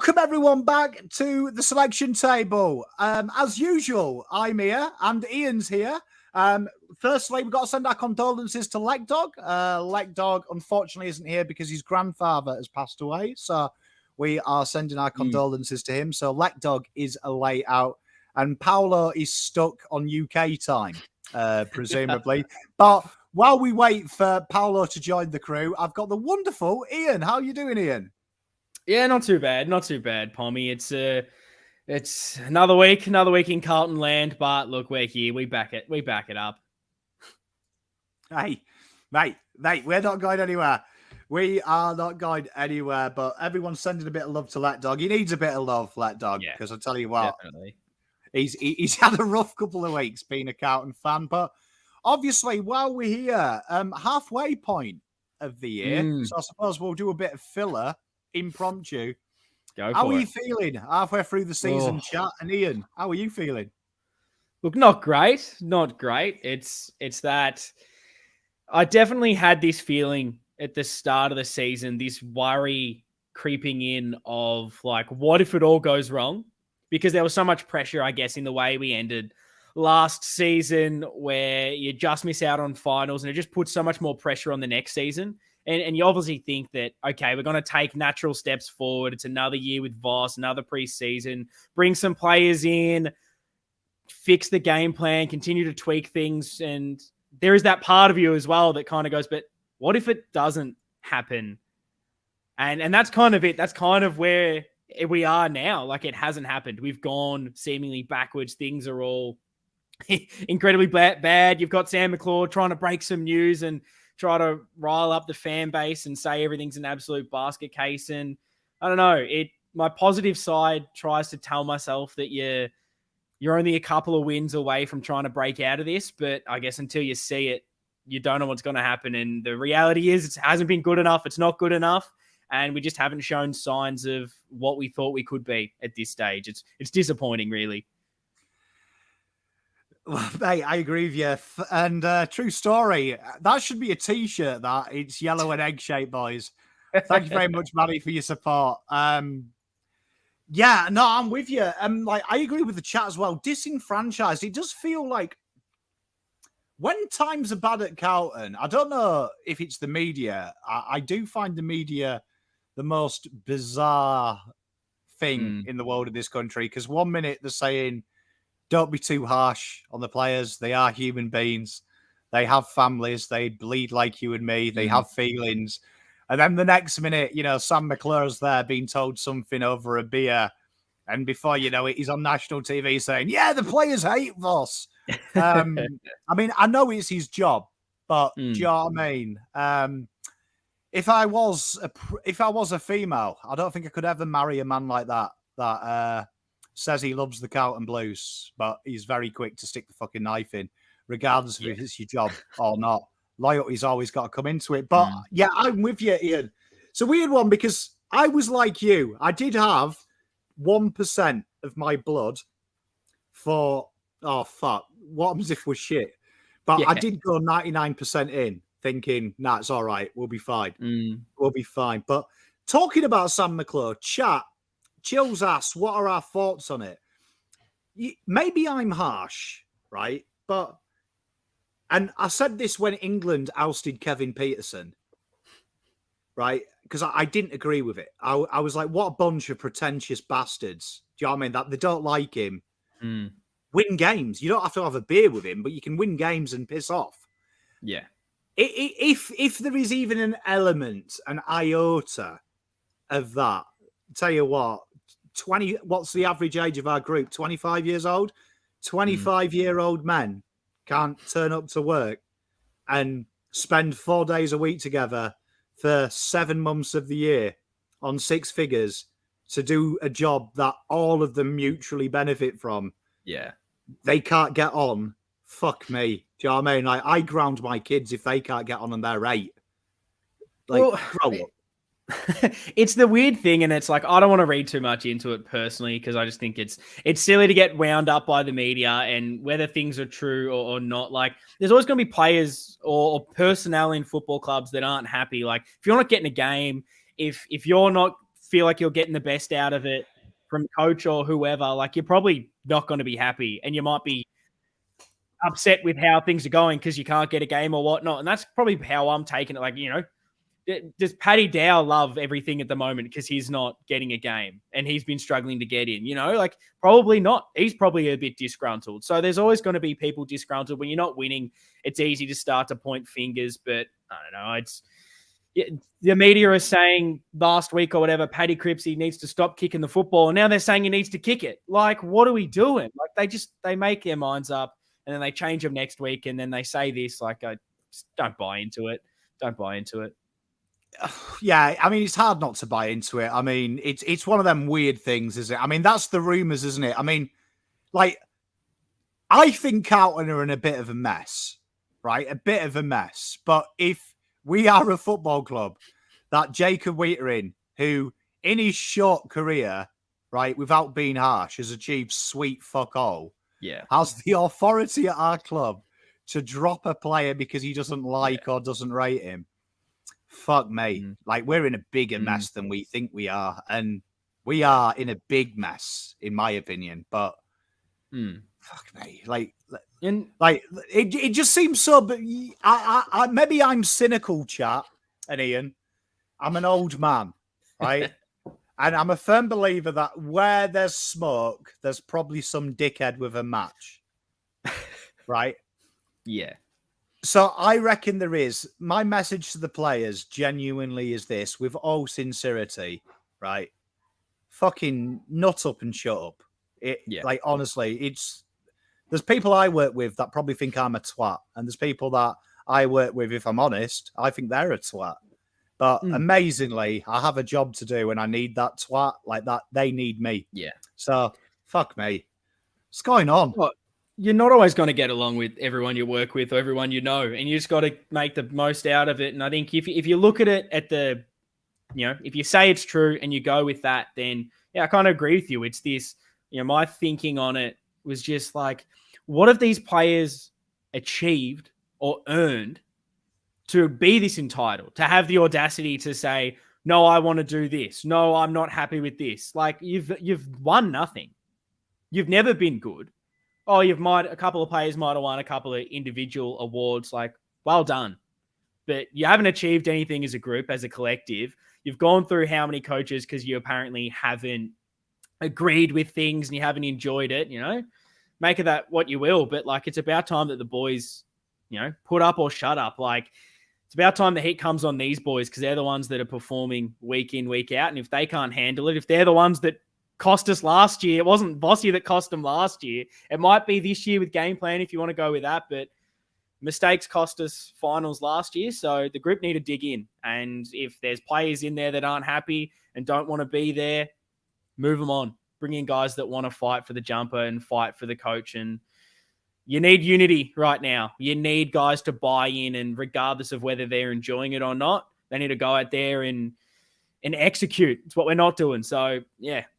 Welcome everyone back to the selection table. As usual, I'm here and Ian's here. Firstly, we've got to send our condolences to Lekdog. Lekdog, unfortunately, isn't here because his grandfather has passed away. So we are sending our condolences to him. So Lekdog is a lay out and Paolo is stuck on UK time, presumably. But while we wait for Paolo to join the crew, I've got the wonderful Ian. How are you doing, Ian? Yeah, not too bad, Pommy. It's another week in Carlton land, but look, we're here. We back it up. Hey, mate, we're not going anywhere. We are not going anywhere, but everyone's sending a bit of love to Lekdog. He needs a bit of love, Lekdog, because I tell you what, definitely. He's had a rough couple of weeks being a Carlton fan, but obviously while we're here, halfway point of the year, so I suppose we'll do a bit of filler. Impromptu. How are you feeling halfway through the season, chat? And Ian, how are you feeling? Look, not great. It's that I definitely had this feeling at the start of the season, this worry creeping in of like, what if it all goes wrong? Because there was so much pressure, I guess, in the way we ended last season where you just miss out on finals and it just puts so much more pressure on the next season. And you obviously think that, okay, we're going to take natural steps forward. It's another year with Voss, another preseason, bring some players in, fix the game plan, continue to tweak things. And there is that part of you as well that kind of goes, but what if it doesn't happen? And that's kind of it. That's kind of where we are now. Like, it hasn't happened. We've gone seemingly backwards. Things are all incredibly bad. You've got Sam McClure trying to break some news and try to rile up the fan base and say everything's an absolute basket case. And I don't know, my positive side tries to tell myself that you're only a couple of wins away from trying to break out of this. But I guess until you see it, you don't know what's going to happen. And the reality is it hasn't been good enough. It's not good enough. And we just haven't shown signs of what we thought we could be at this stage. It's disappointing, really. Well, mate, I agree with you. And true story, that should be a T-shirt, that. It's yellow and egg-shaped, boys. Thank you very much, Maddie, for your support. Yeah, no, I'm with you. Like, I agree with the chat as well. Disenfranchised, it does feel like when times are bad at Carlton, I don't know if it's the media. I do find the media the most bizarre thing in the world of this country, because 1 minute they're saying, don't be too harsh on the players. They are human beings. They have families. They bleed like you and me. They have feelings. And then the next minute, you know, Sam McClure's there being told something over a beer. And before you know it, he's on national TV saying, yeah, the players hate Voss. I mean, I know it's his job, but do you know what I mean? If I was a female, I don't think I could ever marry a man like that says he loves the Carlton Blues, but he's very quick to stick the fucking knife in, regardless of if it's your job or not. Loyalty's always got to come into it. But yeah, I'm with you, Ian. It's a weird one because I was like you. I did have 1% of my blood for, oh, fuck, what happens if we're shit? But I did go 99% in, thinking, nah, it's all right. We'll be fine. We'll be fine. But talking about Sam McClure, chat, Chills asks, what are our thoughts on it? Maybe I'm harsh, right? And I said this when England ousted Kevin Peterson, right? Because I didn't agree with it. I was like, what a bunch of pretentious bastards. Do you know what I mean? That they don't like him. Win games. You don't have to have a beer with him, but you can win games and piss off. Yeah. If there is even an element, an iota of that, tell you what, what's the average age of our group? 25 years old? 25-year-old men can't turn up to work and spend 4 days a week together for 7 months of the year on 6 figures to do a job that all of them mutually benefit from. Yeah. They can't get on. Fuck me. Do you know what I mean? Like, I ground my kids if they can't get on and they're 8. Like, grow up. It's the weird thing, and it's like, I don't want to read too much into it personally because I just think it's silly to get wound up by the media and whether things are true or not. Like, there's always going to be players or personnel in football clubs that aren't happy. Like, if you're not getting a game, if you're not feel like you're getting the best out of it from coach or whoever, like you're probably not going to be happy, and you might be upset with how things are going because you can't get a game or whatnot. And that's probably how I'm taking it. Like, does Paddy Dow love everything at the moment because he's not getting a game and he's been struggling to get in? Like probably not. He's probably a bit disgruntled. So there's always going to be people disgruntled. When you're not winning, it's easy to start to point fingers. But I don't know. The media is saying last week or whatever, Paddy Cripsy needs to stop kicking the football. And now they're saying he needs to kick it. Like, what are we doing? Like they make their minds up and then they change them next week. And then they say this, like, I just don't buy into it. Don't buy into it. Yeah, I mean, it's hard not to buy into it. I mean, it's one of them weird things, isn't it? I mean, that's the rumours, isn't it? I mean, like, I think Carlton are in a bit of a mess, right? A bit of a mess. But if we are a football club that Jacob Whelan, who in his short career, right, without being harsh, has achieved sweet fuck all, has the authority at our club to drop a player because he doesn't like or doesn't rate him. Fuck me. Like, we're in a bigger mess than we think we are. And we are in a big mess, in my opinion. But fuck me. It just seems so. But I maybe I'm cynical, chat, and Ian. I'm an old man, right? And I'm a firm believer that where there's smoke, there's probably some dickhead with a match. Right? Yeah. So I reckon there is. My message to the players genuinely is this, with all sincerity, right? Fucking nut up and shut up. Like, honestly, there's people I work with that probably think I'm a twat. And there's people that I work with, if I'm honest, I think they're a twat. But amazingly, I have a job to do and I need that twat like that. They need me. Yeah. So fuck me. What's going on? Well, you're not always going to get along with everyone you work with or everyone you know, and you just got to make the most out of it. And I think if you look at it at the, if you say it's true and you go with that, then I kind of agree with you. It's this, my thinking on it was just like, what have these players achieved or earned to be this entitled, to have the audacity to say, no, I want to do this. No, I'm not happy with this. Like, you've won nothing. You've never been good. Oh, a couple of players might have won a couple of individual awards. Like, well done. But you haven't achieved anything as a group, as a collective. You've gone through how many coaches because you apparently haven't agreed with things and you haven't enjoyed it, Make of that what you will. But, like, it's about time that the boys, put up or shut up. Like, it's about time the heat comes on these boys because they're the ones that are performing week in, week out. And if they can't handle it, if they're the ones that cost us last year. It wasn't Bossy that cost them last year. It might be this year with game plan if you want to go with that, but mistakes cost us finals last year. So the group need to dig in. And if there's players in there that aren't happy and don't want to be there, move them on. Bring in guys that want to fight for the jumper and fight for the coach. And you need unity right now. You need guys to buy in, and regardless of whether they're enjoying it or not, they need to go out there and execute. It's what we're not doing. So,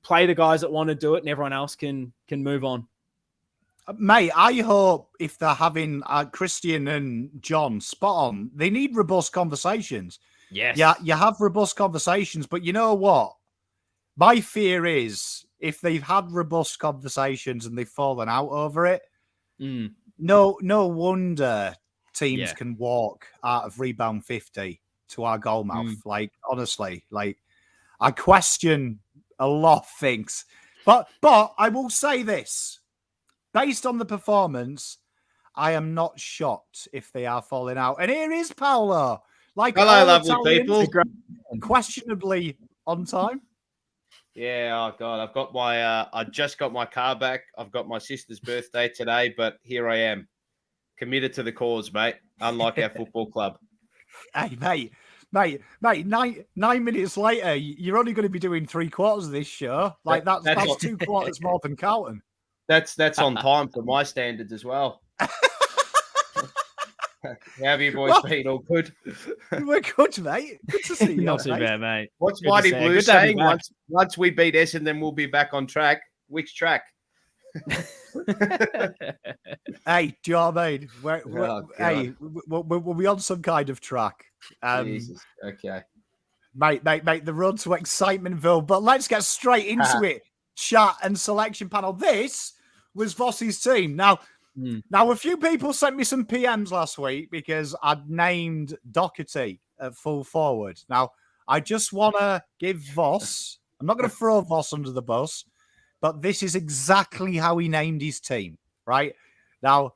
play the guys that want to do it and everyone else can move on. Mate, I hope if they're having Christian and John spot on, they need robust conversations. Yes. Yeah, you have robust conversations, but you know what? My fear is if they've had robust conversations and they've fallen out over it, no wonder teams can walk out of rebound 50 to our goal mouth. Like, honestly, like, I question a lot of things. But I will say this. Based on the performance, I am not shocked if they are falling out. And here is Paolo. Like, hello, lovely people. Questionably on time. Yeah, oh God, I've got my I just got my car back. I've got my sister's birthday today, but here I am. Committed to the cause, mate. Unlike our football club. Hey, mate, 9 minutes later, you're only going to be doing 3/4 of this show. Like, that's 2 quarters more than Carlton. That's on time for my standards as well. How have you boys been? All good? We're good, mate. Good to see you. Not too bad, mate. What's Mighty Blue saying? Once we beat Essendon, we'll be back on track. Which track? Hey, do you know what I mean? We'll be on some kind of track. Jesus. Okay. Mate, the road to excitementville. But let's get straight into it. Chat and selection panel. This was Voss's team. Now, a few people sent me some PMs last week because I'd named Doherty at full forward. Now, I just want to give Voss, I'm not going to throw Voss under the bus, but this is exactly how he named his team, right? Now,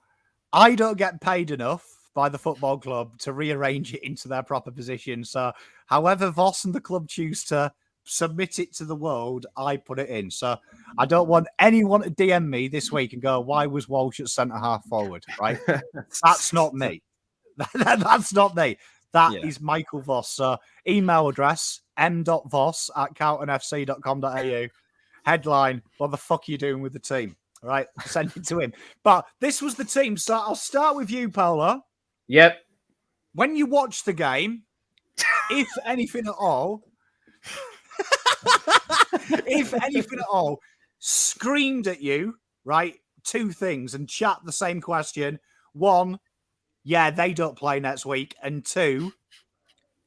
I don't get paid enough by the football club to rearrange it into their proper position. So however Voss and the club choose to submit it to the world, I put it in. So I don't want anyone to DM me this week and go, why was Walsh at centre-half forward, right? That's not me. That's not me. That is Michael Voss. So email address, m.voss@carltonfc.com.au. Headline, what the fuck are you doing with the team? All right, send it to him. But this was the team. So I'll start with you, Paolo. Yep. When you watch the game, if anything at all, screamed at you, right? Two things, and chat the same question. One, yeah, they don't play next week. And two,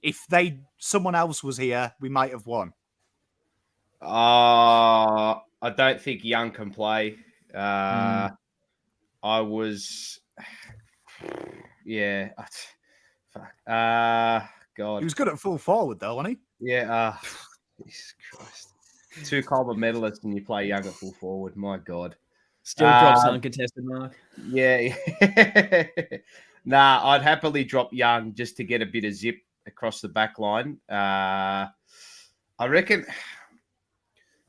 if someone else was here, we might have won. I don't think Young can play. I was, God. He was good at full forward, though, wasn't he? Yeah. Jesus Christ. 2 Coleman medalists and you play Young at full forward. My God. Still drops uncontested mark. Yeah. Nah, I'd happily drop Young just to get a bit of zip across the back line. I reckon,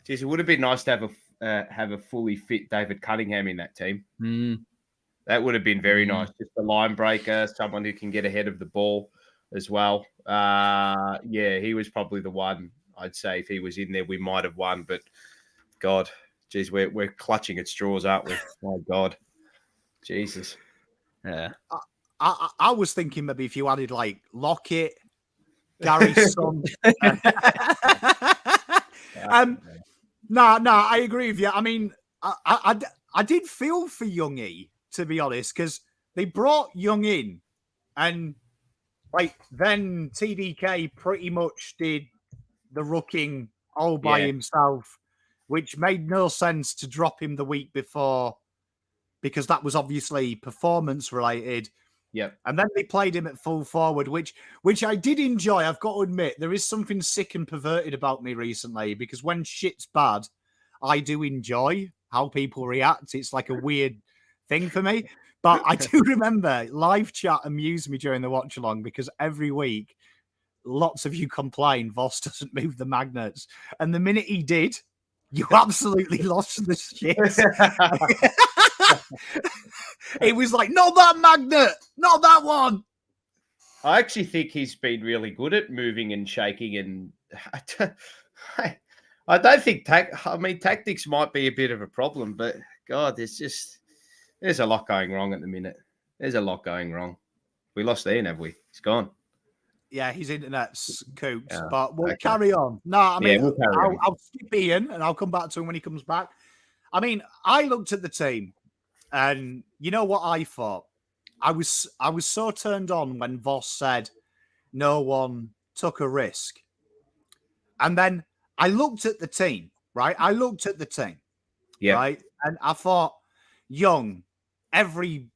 geez, it would have been nice to have a fully fit David Cunningham in that team. That would have been very nice. Just a line breaker, someone who can get ahead of the ball as well. He was probably the one. I'd say if he was in there, we might have won. But God, geez, we're clutching at straws, aren't we? My God, Jesus. Yeah. I was thinking maybe if you added like Lockett, Gary's son. No, I agree with you. I mean, I did feel for Youngie, to be honest, because they brought Young in, and like then TDK pretty much did the rooking all by himself, which made no sense to drop him the week before because that was obviously performance related. Yep. And then they played him at full forward, which I did enjoy. I've got to admit, there is something sick and perverted about me recently because when shit's bad, I do enjoy how people react. It's like a weird thing for me. But I do remember live chat amused me during the watch along because every week, lots of you complain Voss doesn't move the magnets. And the minute he did, you absolutely lost the shit. It was like, not that magnet, not that one. I actually think he's been really good at moving and shaking. And I don't think tactics might be a bit of a problem, but God, there's a lot going wrong at the minute. There's a lot going wrong. We lost Ian, have we? He's gone. Yeah, his internet's cooked, but we'll carry on. No, I mean, I'll skip Ian and I'll come back to him when he comes back. I mean, I looked at the team and you know what I thought? I was so turned on when Voss said no one took a risk. And then I looked at the team, right? Right? And I thought, Young, every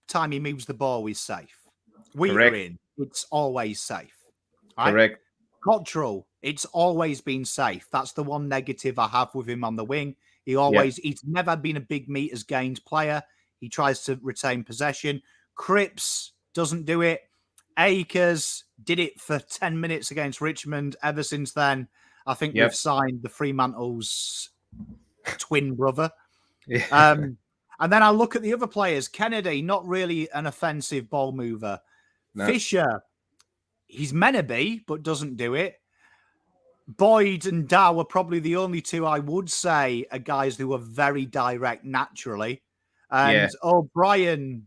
time he moves the ball, he's safe. We're in. It's always safe. Right? Correct. Cottrell, it's always been safe. That's the one negative I have with him on the wing. He's never been a big meters gained player. He tries to retain possession. Cripps doesn't do it. Akers did it for 10 minutes against Richmond. Ever since then, I think we've signed the Fremantle's twin brother. And then I look at the other players. Kennedy, not really an offensive ball mover. No. Fisher, he's meant to be, but doesn't do it. Boyd and Dow are probably the only two I would say are guys who are very direct naturally. And O'Brien,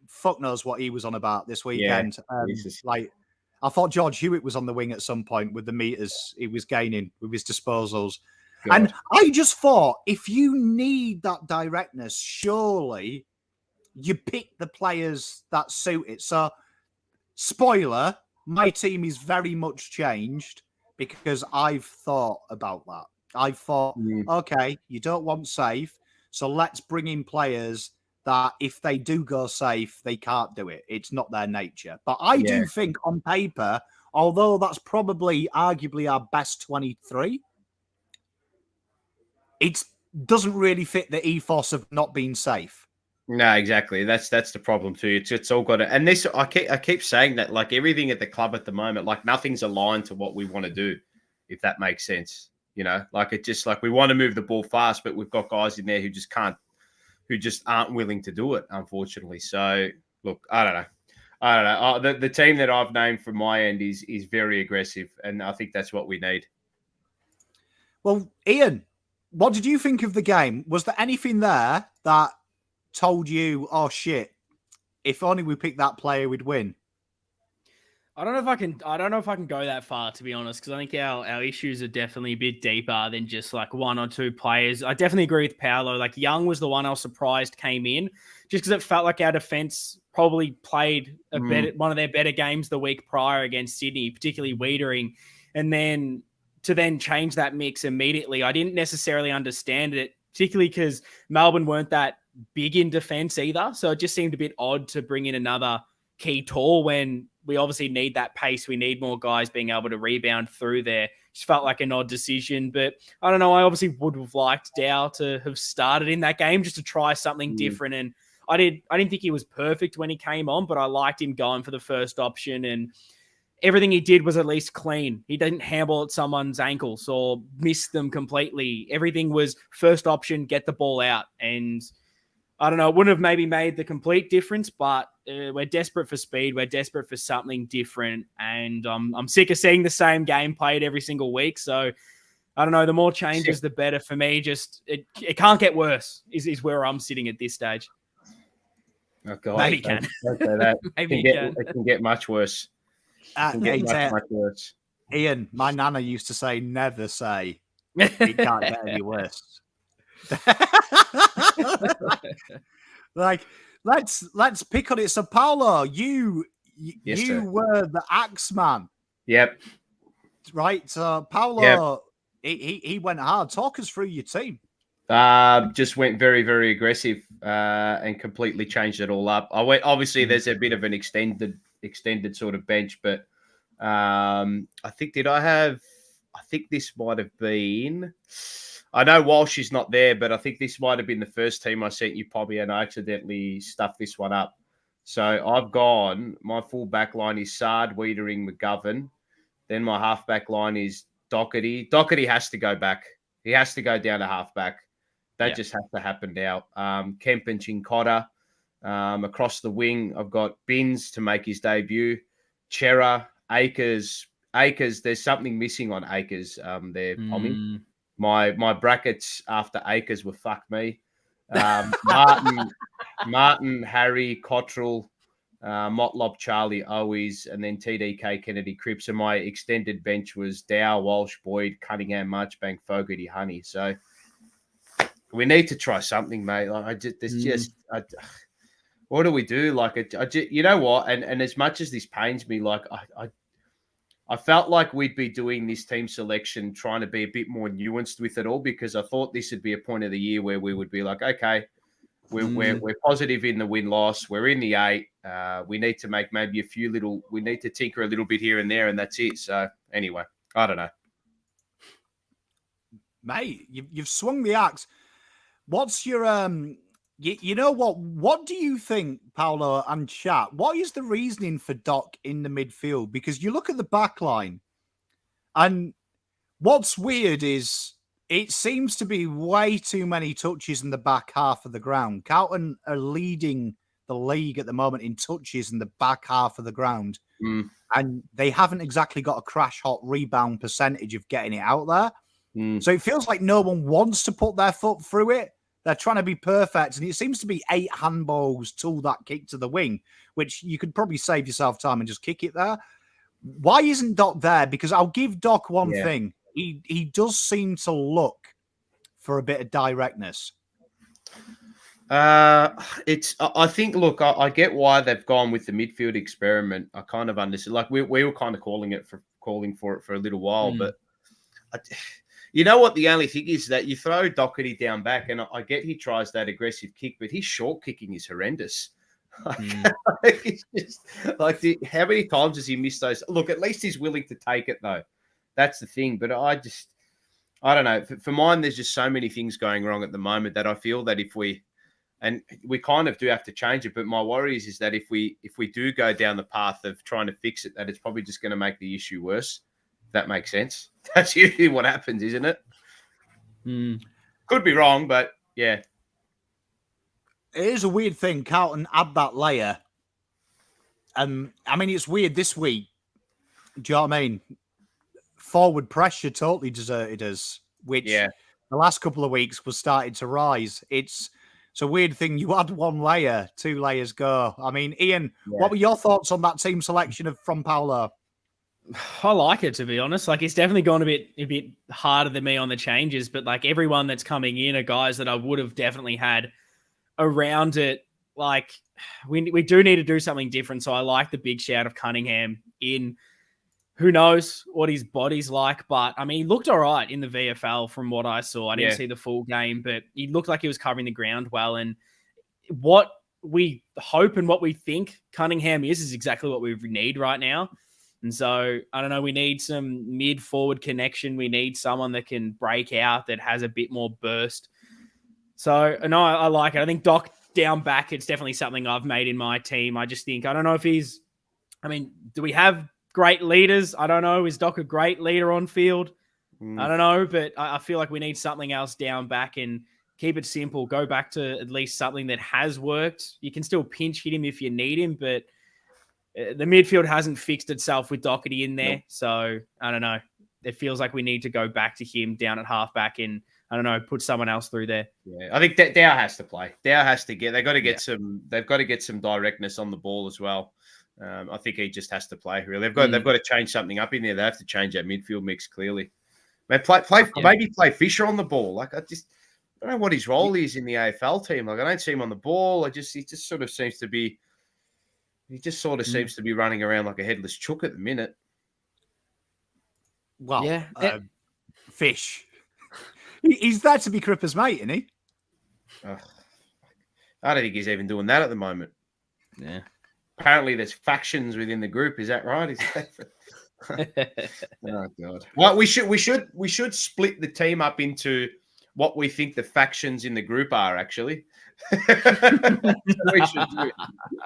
fuck knows what he was on about this weekend. I thought George Hewitt was on the wing at some point with the meters he was gaining with his disposals. God. And I just thought, if you need that directness, surely you pick the players that suit it. So, spoiler, my team is very much changed because I've thought about that. I've thought, okay, you don't want safe, so let's bring in players that if they do go safe, they can't do it. It's not their nature. But I do think on paper, although that's probably arguably our best 23, it doesn't really fit the ethos of not being safe. No, exactly. That's the problem too. It's all got to, and this I keep saying that, like, everything at the club at the moment, like nothing's aligned to what we want to do, if that makes sense. You know, like it just like we want to move the ball fast, but we've got guys in there who just can't, who just aren't willing to do it, unfortunately. So look, I don't know. The team that I've named from my end is very aggressive, and I think that's what we need. Well, Ian, what did you think of the game? Was there anything there that told you, oh shit, if only we picked that player, we'd win? I don't know if I can go that far, to be honest, because I think our issues are definitely a bit deeper than just like one or two players. I definitely agree with Paolo. Like, Young was the one I was surprised came in, just because it felt like our defense probably played one of their better games the week prior against Sydney, particularly Wiedering, and then to then change that mix immediately. I didn't necessarily understand it, particularly because Melbourne weren't that big in defense either. So it just seemed a bit odd to bring in another key tall when we obviously need that pace. We need more guys being able to rebound through there. Just felt like an odd decision, but I don't know. I obviously would have liked Dow to have started in that game just to try something different. And I didn't think he was perfect when he came on, but I liked him going for the first option, and everything he did was at least clean. He didn't handball at someone's ankles or miss them completely. Everything was first option, get the ball out. And I don't know, it wouldn't have maybe made the complete difference, but we're desperate for speed. We're desperate for something different. And I'm sick of seeing the same game played every single week. So I don't know, the more changes, the better for me. Just it can't get worse is where I'm sitting at this stage. Oh, God. Maybe it can. Maybe it can get much worse. Much worse. Ian, my nana used to say, never say it can't get any worse. Like, let's pick on it. So Paolo, you were the Axeman. Yep. Right. So Paolo, he went hard. Talk us through your team. Just went very, very aggressive and completely changed it all up. Obviously there's a bit of an extended sort of bench, but I think this might have been, I know Walsh is not there, but I think this might have been the first team I sent you, Pommy, and I accidentally stuffed this one up. So I've gone, my full back line is Sard, Wiedering, McGovern. Then my half back line is Doherty. Doherty has to go back. He has to go down to half back. That just has to happen now. Kemp and Chincotta. Across the wing, I've got Binns to make his debut. Chera, Akers. There's something missing on Akers there, Pommy. My brackets after Akers were fuck me. Martin, Harry, Cottrell, Motlop, Charlie, Owies, and then TDK, Kennedy, Cripps. And my extended bench was Dow, Walsh, Boyd, Cunningham, Marchbank, Fogarty, Honey. So we need to try something, mate. Like what do we do? Like, you know what? And as much as this pains me, like I felt like we'd be doing this team selection, trying to be a bit more nuanced with it all, because I thought this would be a point of the year where we would be like, okay, we're positive in the win-loss. We're in the 8. We need to make maybe we need to tinker a little bit here and there, and that's it. So anyway, I don't know. Mate, you've swung the axe. What's your you know what do you think, Paolo and chat? What is the reasoning for Doc in the midfield? Because you look at the back line, and what's weird is it seems to be way too many touches in the back half of the ground. Carlton are leading the league at the moment in touches in the back half of the ground. And they haven't exactly got a crash hot rebound percentage of getting it out there. So it feels like no one wants to put their foot through it. They're trying to be perfect, and it seems to be 8 handballs to that kick to the wing, which you could probably save yourself time and just kick it there. Why isn't Doc there? Because I'll give Doc one thing. He does seem to look for a bit of directness. I think, look, I get why they've gone with the midfield experiment. I kind of understand. Like we were kind of calling for it for a little while, but you know what? The only thing is that you throw Doherty down back, and I get he tries that aggressive kick, but his short kicking is horrendous. It's just like how many times has he missed those? Look, at least he's willing to take it though. That's the thing. But I don't know. For mine, there's just so many things going wrong at the moment that I feel that if we kind of do have to change it, but my worry is that if we do go down the path of trying to fix it, that it's probably just going to make the issue worse. If that makes sense. That's usually what happens, isn't it? Could be wrong, but yeah. It is a weird thing. Carlton add that layer. I mean, it's weird this week. Do you know what I mean? Forward pressure totally deserted us, which the last couple of weeks was starting to rise. It's a weird thing. You add one layer, 2 layers go. I mean, Ian, what were your thoughts on that team selection from Paolo? I like it, to be honest. Like, it's definitely gone a bit harder than me on the changes, but like everyone that's coming in are guys that I would have definitely had around it. Like, we do need to do something different. So I like the big shout of Cunningham in. Who knows what his body's like, but I mean, he looked all right in the VFL from what I saw. I didn't see the full game, but he looked like he was covering the ground well. And what we hope and what we think Cunningham is exactly what we need right now. And so, I don't know, we need some mid-forward connection. We need someone that can break out, that has a bit more burst. So, no, I like it. I think Doc down back, it's definitely something I've made in my team. I just think, I don't know if do we have great leaders? I don't know. Is Doc a great leader on field? I don't know, but I feel like we need something else down back and keep it simple. Go back to at least something that has worked. You can still pinch hit him if you need him, but the midfield hasn't fixed itself with Doherty in there. Nope. So I don't know. It feels like we need to go back to him down at halfback and, I don't know, put someone else through there. Yeah, I think Dow has to play. Dow has to get. They've got to get some directness on the ball as well. I think he just has to play. Really, they've got to change something up in there. They have to change that midfield mix clearly. Maybe play Fisher on the ball. Like I don't know what his role is in the AFL team. Like I don't see him on the ball. He just sort of seems to be running around like a headless chook at the minute. Well, Fish. He's there to be Cripper's mate, isn't he? I don't think he's even doing that at the moment. Yeah. Apparently, there's factions within the group. Is that right? Oh God! Well, we should split the team up into what we think the factions in the group are. Actually, we should do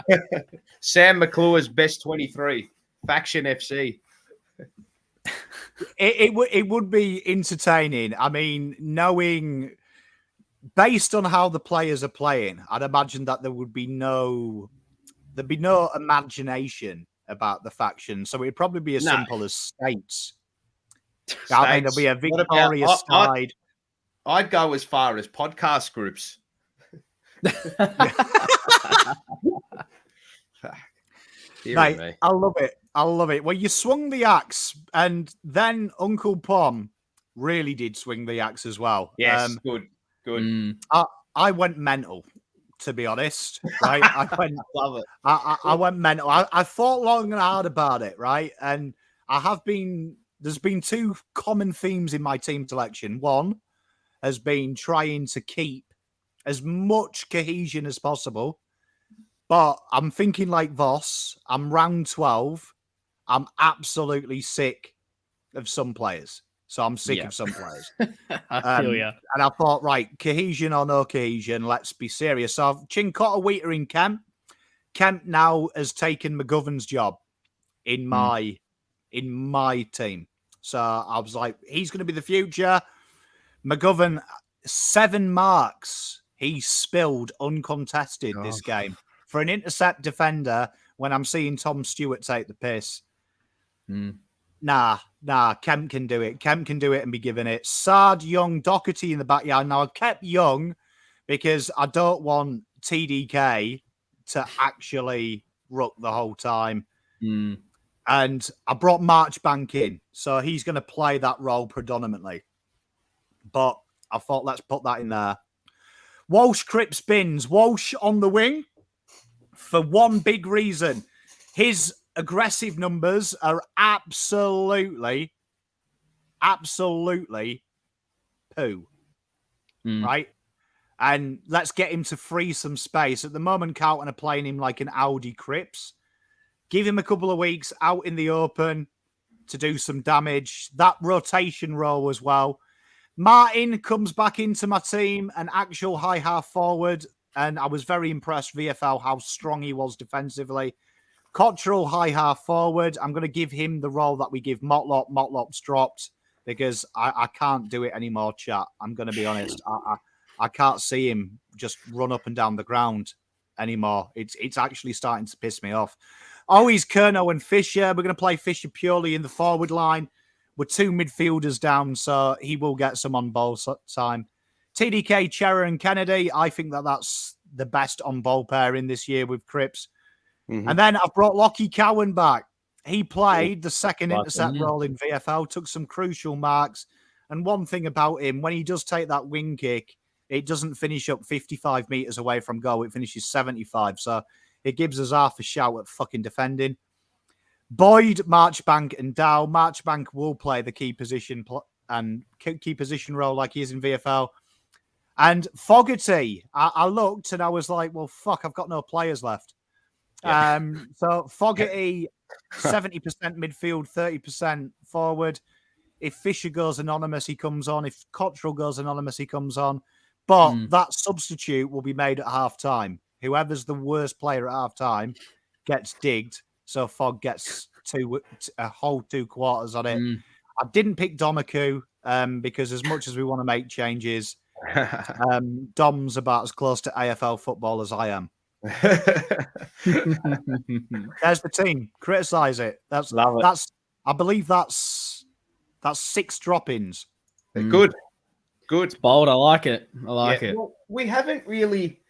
it. Sam McClure's best 23 faction FC. It would be entertaining. I mean, knowing based on how the players are playing, I'd imagine that there'd be no imagination about the faction. So it'd probably be as simple as states. I mean, there'll be a victorious side. I'd go as far as podcast groups. Mate, I love it. Well, you swung the axe, and then Uncle Pom really did swing the axe as well. Yes, good. I went mental, to be honest. Right, love it. I went mental. I thought long and hard about it. Right, and there's been 2 common themes in my team selection. One has been trying to keep as much cohesion as possible. But I'm thinking like Voss. I'm round 12. I'm absolutely sick of some players. So I'm sick of some players. I feel you. And I thought, right, cohesion or no cohesion, let's be serious. So I've Chincotta Wheater in Kemp. Kemp now has taken McGovern's job in my team. So I was like, he's going to be the future. McGovern, 7 marks he spilled uncontested this game. For an intercept defender, when I'm seeing Tom Stewart take the piss, nah, Kemp can do it. Kemp can do it and be given it. Sard, Young, Doherty in the backyard. Now, I've kept Young because I don't want TDK to actually ruck the whole time. And I brought Marchbank in, so he's going to play that role predominantly. But I thought, let's put that in there. Walsh, Cripps, Bins. Walsh on the wing for one big reason. His aggressive numbers are absolutely poo. Right? And let's get him to free some space. At the moment, Carlton are playing him like an Audi Cripps. Give him a couple of weeks out in the open to do some damage. That rotation role as well. Martin comes back into my team, an actual high half forward. And I was very impressed, VFL, how strong he was defensively. Cottrell, high half forward. I'm going to give him the role that we give Motlop. Motlop's dropped because I can't do it anymore, chat. I'm going to be honest. I can't see him just run up and down the ground anymore. It's actually starting to piss me off. Always Kerno and Fisher. We're going to play Fisher purely in the forward line. We're 2 midfielders down, so he will get some on-ball time. TDK, Cherry and Kennedy. I think that's the best on-ball pairing this year with Cripps. And then I've brought Lockie Cowan back. He played the second intercept role in VFL, took some crucial marks. And one thing about him, when he does take that wing kick, it doesn't finish up 55 metres away from goal. It finishes 75. So it gives us half a shout at fucking defending. Boyd, Marchbank, and Dow. Marchbank will play the key position role like he is in VFL. And Fogarty, I looked and I was like, well, fuck, I've got no players left. Yeah. So Fogarty, 70% midfield, 30% forward. If Fisher goes anonymous, he comes on. If Cottrell goes anonymous, he comes on. But that substitute will be made at half-time. Whoever's the worst player at half-time gets digged. So Fog gets a whole 2 quarters on it. I didn't pick Domaku because as much as we want to make changes, Dom's about as close to AFL football as I am. There's the team. Criticise it. That's I believe that's 6 drop-ins. Good. It's bold. I like it. It. Well, we haven't really.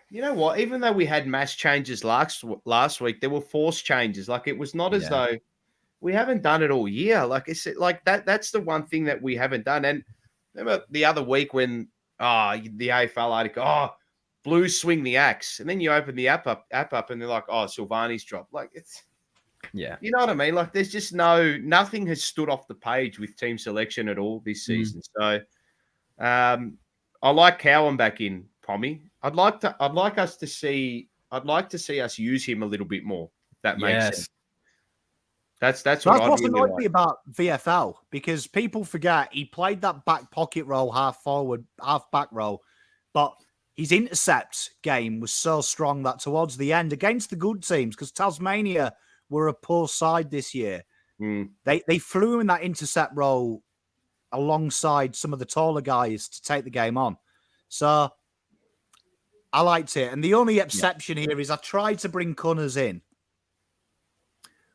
You know what? Even though we had mass changes last week, there were forced changes. Like it was not as though we haven't done it all year. Like it's like that. That's the one thing that we haven't done. And remember the other week when the AFL article, Blues swing the axe, and then you open the app up, and they're like, Silvani's dropped. Like it's, you know what I mean? Like there's just nothing has stood off the page with team selection at all this season. So, I like Cowan back in, Pommy. I'd like to see us use him a little bit more. If that makes sense. That's what what's really annoyed me about VFL, because people forget he played that back pocket role, half forward, half back role, but his intercept game was so strong that towards the end against the good teams, because Tasmania were a poor side this year, they flew in that intercept role alongside some of the taller guys to take the game on. So I liked it. And the only exception here is I tried to bring Cunners in.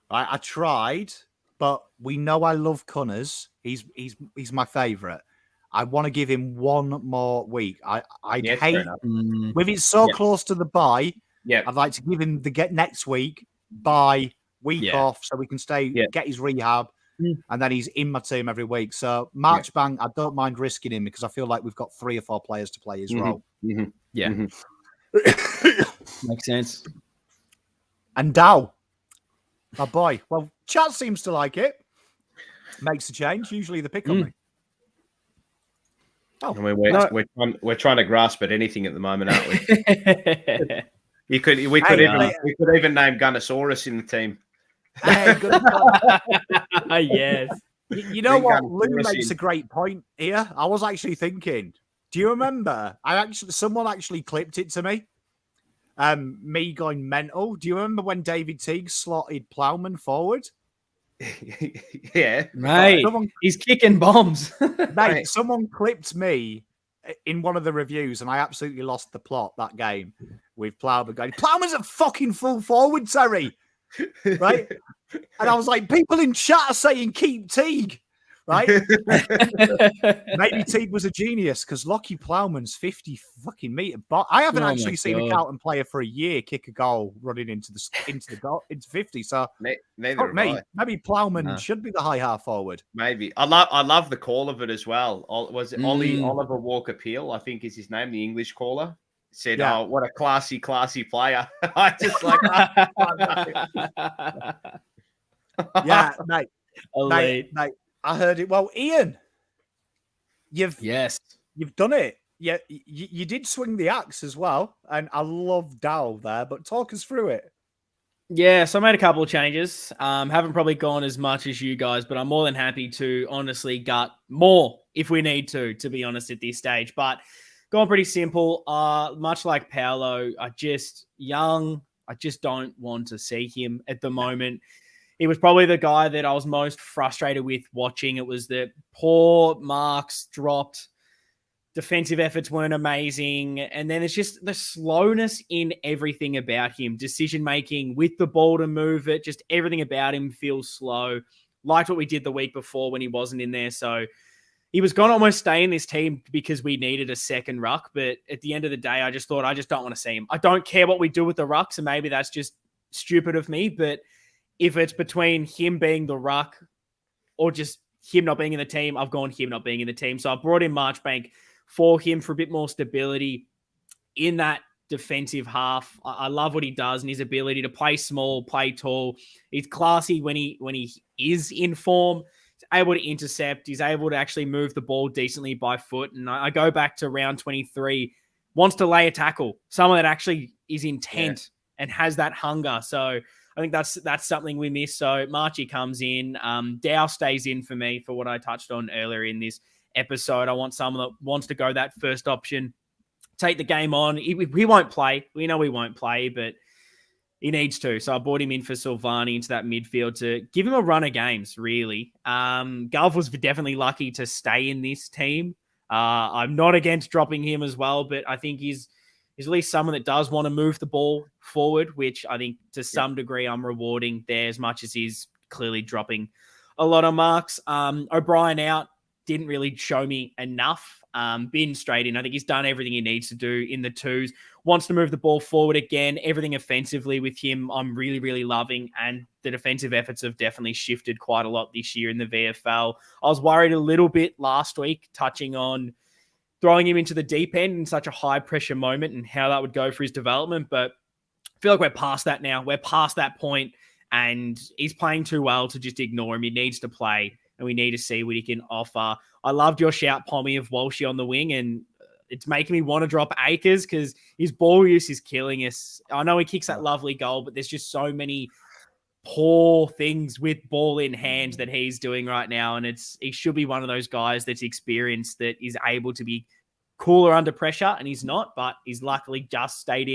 I tried, but we know I love Cunners. He's my favourite. I want to give him one more week. I'd hate with it so close to the bye. Yeah, I'd like to give him the next week bye week off so we can get his rehab, and then he's in my team every week. So Marchbank, I don't mind risking him because I feel like we've got 3 or 4 players to play his role. Makes sense. And Dow, my boy. Well, chat seems to like it. Makes a change. Usually the pick on me. I mean, we're trying to grasp at anything at the moment, aren't we? We could even name Gunnosaurus in the team. Hey, good. Yes. You know what? Lou makes a great point here. I was actually thinking. Do you remember? Someone actually clipped it to me. Me going mental. Do you remember when David Teague slotted Plowman forward? Yeah, mate. He's kicking bombs. Mate, someone clipped me in one of the reviews, and I absolutely lost the plot that game with Plowman going, Plowman's a fucking full forward, Terry. Right? And I was like, people in chat are saying keep Teague. right? Maybe Teague was a genius because Lockie Plowman's 50 fucking meter. But I haven't actually seen a Carlton player for a year kick a goal running into the goal into 50. So neither me. Maybe Plowman should be the high half forward. Maybe I love the call of it as well. Was it Oliver Walker Peel? I think is his name, the English caller. Said, "Oh, what a classy player." I just like, yeah, mate. I heard it. Well, Ian, you've done it. Yeah, you did swing the axe as well, and I love Daniell there. But talk us through it. Yeah, so I made a couple of changes. Haven't probably gone as much as you guys, but I'm more than happy to honestly gut more if we need to be honest at this stage. But going pretty simple. Much like Paolo, I just don't want to see him at the moment. He was probably the guy that I was most frustrated with watching. It was the poor marks dropped. Defensive efforts weren't amazing. And then it's just the slowness in everything about him. Decision-making with the ball to move it. Just everything about him feels slow. Liked what we did the week before when he wasn't in there. So he was going to almost stay in this team because we needed a second ruck. But at the end of the day, I just thought, I just don't want to see him. I don't care what we do with the rucks. And maybe that's just stupid of me. But if it's between him being the ruck or just him not being in the team, I've gone him not being in the team. So I brought in Marchbank for him for a bit more stability in that defensive half. I love what he does and his ability to play small, play tall. He's classy when he is in form. He's able to intercept. He's able to actually move the ball decently by foot. And I go back to round 23, wants to lay a tackle, someone that actually is intent and has that hunger. So I think that's something we miss. So Marchie comes in. Dow stays in for me for what I touched on earlier in this episode. I want someone that wants to go that first option, take the game on. He won't play. We know he won't play, but he needs to. So I brought him in for Silvani into that midfield to give him a run of games, really. Gulf was definitely lucky to stay in this team. I'm not against dropping him as well, but I think he's at least someone that does want to move the ball forward, which I think to some degree I'm rewarding there as much as he's clearly dropping a lot of marks. O'Brien out. Didn't really show me enough. Been straight in. I think he's done everything he needs to do in the twos. Wants to move the ball forward again. Everything offensively with him, I'm really, really loving. And the defensive efforts have definitely shifted quite a lot this year in the VFL. I was worried a little bit last week, touching on throwing him into the deep end in such a high pressure moment and how that would go for his development. But I feel like we're past that now. We're past that point, and he's playing too well to just ignore him. He needs to play, and we need to see what he can offer. I loved your shout, Pommy, of Walshy on the wing, and it's making me want to drop Akers because his ball use is killing us. I know he kicks that lovely goal, but there's just so many poor things with ball in hand that he's doing right now, and he should be one of those guys that's experienced, that is able to be cooler under pressure, and he's not, but he's luckily just stayed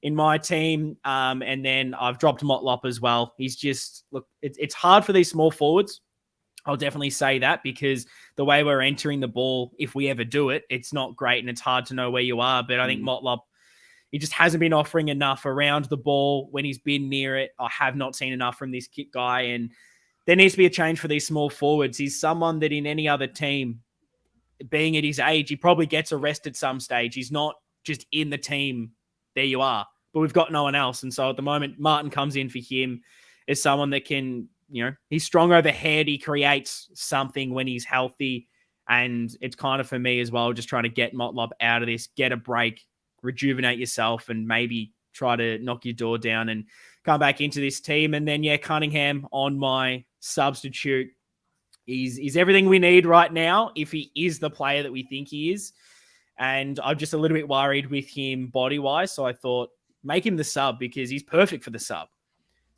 in my team. And then I've dropped Motlop as well. He's just, look, it's hard for these small forwards. I'll definitely say that, because the way we're entering the ball, if we ever do it, it's not great and it's hard to know where you are. But I think Motlop, he just hasn't been offering enough around the ball when he's been near it. I have not seen enough from this kick guy, and there needs to be a change for these small forwards. He's someone that in any other team, being at his age, he probably gets a rest at some stage. He's not just in the team. There you are. But we've got no one else. And so at the moment, Martin comes in for him as someone that can, he's strong overhead. He creates something when he's healthy. And it's kind of for me as well, just trying to get Motlop out of this, get a break, rejuvenate yourself, and maybe try to knock your door down and come back into this team. And then, Cunningham on my substitute. He's everything we need right now if he is the player that we think he is. And I'm just a little bit worried with him body-wise. So I thought, make him the sub, because he's perfect for the sub.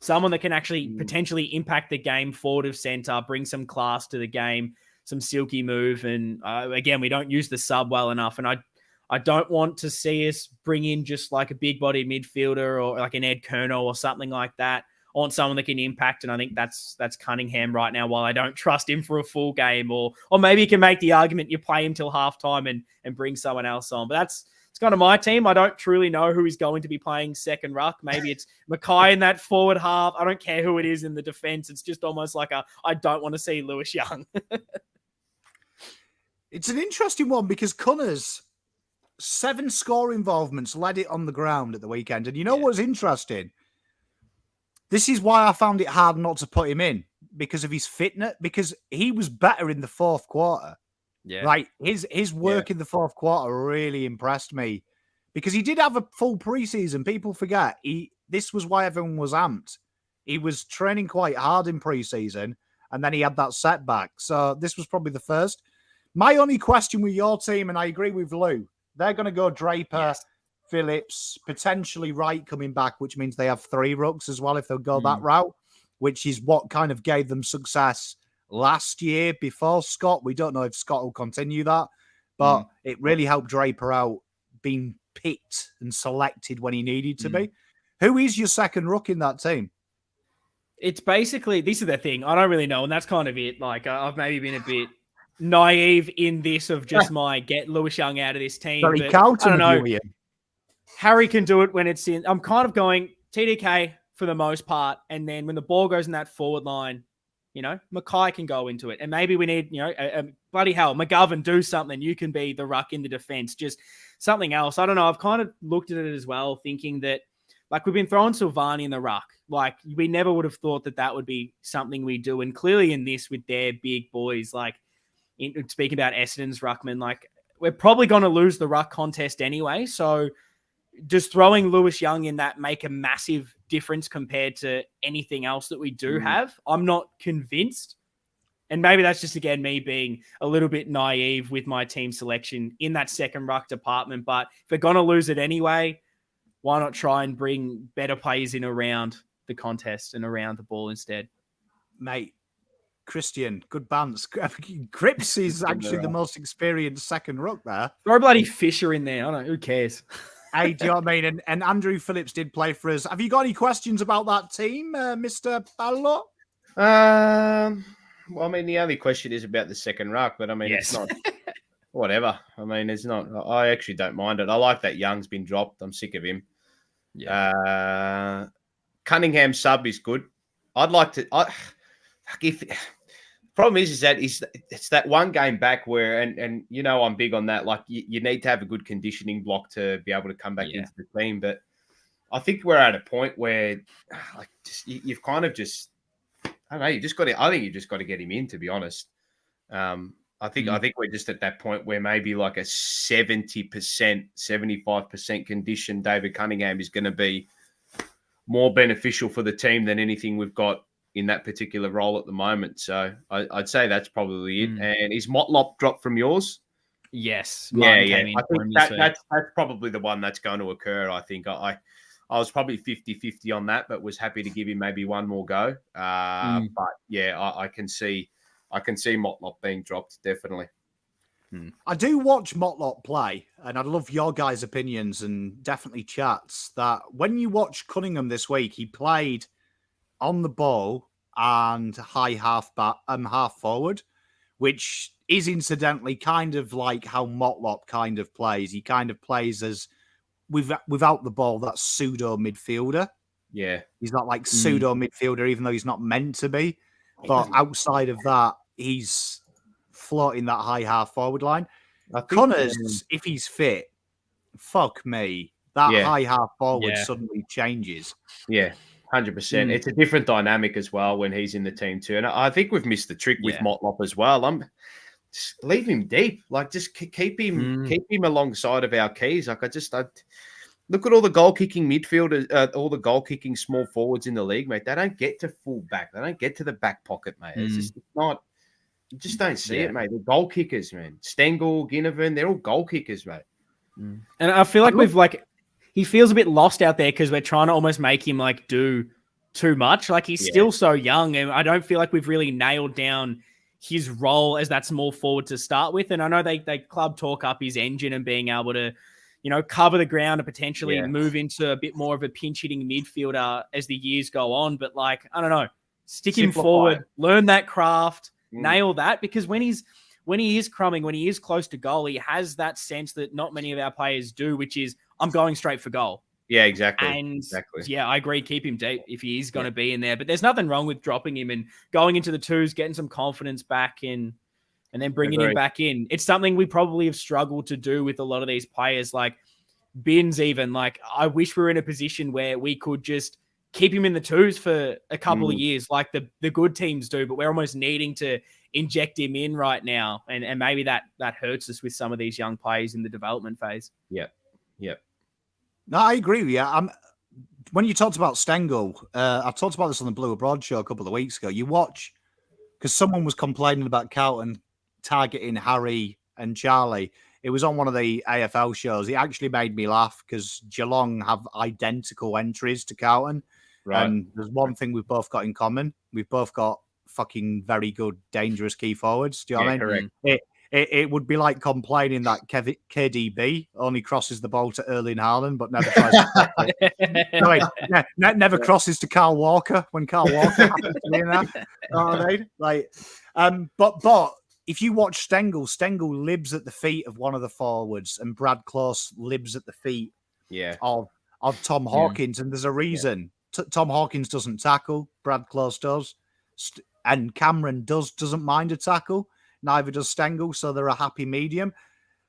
Someone that can actually potentially impact the game forward of center, bring some class to the game, some silky move. And again, we don't use the sub well enough. And I don't want to see us bring in just like a big-bodied midfielder or like an Ed Kerno or something like that. I want someone that can impact, and I think that's Cunningham right now, while I don't trust him for a full game. Or maybe you can make the argument you play him till halftime and bring someone else on. But it's kind of my team. I don't truly know who is going to be playing second ruck. Maybe it's Mackay in that forward half. I don't care who it is in the defense. It's just almost like I don't want to see Lewis Young. It's an interesting one because Cunners, 7 score involvements, led it on the ground at the weekend. And you know what's interesting? This is why I found it hard not to put him in, because of his fitness, because he was better in the fourth quarter. Yeah. Like his work in the fourth quarter really impressed me, because he did have a full preseason. People forget this was why everyone was amped. He was training quite hard in preseason, and then he had that setback. So this was probably the first. My only question with your team, and I agree with Lou, they're going to go Draper, Phillips, potentially Wright coming back, which means they have 3 rucks as well if they'll go that route, which is what kind of gave them success last year before Scott. We don't know if Scott will continue that, but it really helped Draper out being picked and selected when he needed to be. Who is your second ruck in that team? It's basically, this is the thing. I don't really know, and that's kind of it. Like, I've maybe been a bit naive in this of just get Lewis Young out of this team. Sorry, but Carlton, I don't know. Harry can do it when it's in. I'm kind of going TDK for the most part, and then when the ball goes in that forward line, Mackay can go into it. And maybe we need, bloody hell, McGovern, do something. You can be the ruck in the defense, just something else. I don't know. I've kind of looked at it as well, thinking that, like, we've been throwing Silvani in the ruck. Like, we never would have thought that would be something we do. And clearly in this, with their big boys, like, speaking about Essendon's ruckman, like, we're probably going to lose the ruck contest anyway. So does throwing Lewis Young in that make a massive difference compared to anything else that we do have? I'm not convinced. And maybe that's just, again, me being a little bit naive with my team selection in that second ruck department. But if we're going to lose it anyway, why not try and bring better players in around the contest and around the ball instead? Mate, Christian, good bounce. Cripps is actually the most experienced second ruck there. Throw bloody Fisher in there. I don't know. Who cares? Hey, do you know what I mean? And Andrew Phillips did play for us. Have you got any questions about that team, Mr. Paolo? Well, I mean, the only question is about the second ruck, but I mean, it's not whatever. I mean, it's not. I actually don't mind it. I like that Young's been dropped. I'm sick of him. Yeah. Cunningham sub is good. I'd like to. Problem is that it's that one game back where, and I'm big on that. Like, you need to have a good conditioning block to be able to come back into the team. But I think we're at a point where, like, you've kind of just, I don't know, you just got to. I think you just got to get him in, to be honest. I think we're just at that point where maybe like a 70%, 75% condition David Cunningham is going to be more beneficial for the team than anything we've got in that particular role at the moment. So I'd say that's probably it. And is Motlop dropped from yours? Yes. I think that's probably the one that's going to occur. I think I was probably 50-50 on that, but was happy to give him maybe one more go. But yeah, I can see Motlop being dropped, definitely. I do watch Motlop play, and I'd love your guys' opinions and definitely chats. That when you watch Cunningham this week, he played on the ball and high half forward, which is incidentally kind of like how Motlop kind of plays. He kind of plays as without the ball, that pseudo midfielder. Yeah, he's not like pseudo midfielder, even though he's not meant to be. But outside of that, he's floating that high half forward line. Connors, if he's fit, fuck me, that high half forward suddenly changes. Yeah. 100%. It's a different dynamic as well when he's in the team too. And I think we've missed the trick with Motlop as well. Just leave him deep. Like, just keep him alongside of our keys. Like, I look at all the goal kicking midfielders, all the goal kicking small forwards in the league, mate. They don't get to full back. They don't get to the back pocket, mate. It's not. You just don't see it, mate. They're goal kickers, man. Stengel, Ginnivan, they're all goal kickers, mate. And I feel like he feels a bit lost out there because we're trying to almost make him like do too much. Like, he's still so young, and I don't feel like we've really nailed down his role as that small forward to start with. And I know they club talk up his engine and being able to, cover the ground and potentially move into a bit more of a pinch hitting midfielder as the years go on. But, like, I don't know, stick him forward, learn that craft, nail that, because when he's when he is crumbing, when he is close to goal, he has that sense that not many of our players do, which is, I'm going straight for goal. Yeah, exactly. And exactly. yeah, I agree. Keep him deep if he is going to be in there. But there's nothing wrong with dropping him and going into the twos, getting some confidence back in, and then bringing him back in. It's something we probably have struggled to do with a lot of these players, like Bins even. Like, I wish we were in a position where we could just keep him in the twos for a couple of years like the good teams do, but we're almost needing to inject him in right now. And maybe that hurts us with some of these young players in the development phase. Yeah. Yeah. No, I agree with you. When you talked about Stengel, I talked about this on the Blue Abroad show a couple of weeks ago. You watch, because someone was complaining about Carlton targeting Harry and Charlie. It was on one of the AFL shows. It actually made me laugh because Geelong have identical entries to Carlton. Right. And there's one thing we've both got in common. We've both got fucking very good, dangerous key forwards. Do you know what I mean? Correct. It would be like complaining that KDB only crosses the ball to Erling Haaland, but never tries to never crosses to Carl Walker when Carl Walker happens to be in that. You know what I mean? Like, but if you watch Stengel lives at the feet of one of the forwards, and Brad Close lives at the feet of Tom Hawkins, and there's a reason. Tom Hawkins doesn't tackle, Brad Close does, and Cameron doesn't mind a tackle. Neither does Stengel, so they're a happy medium.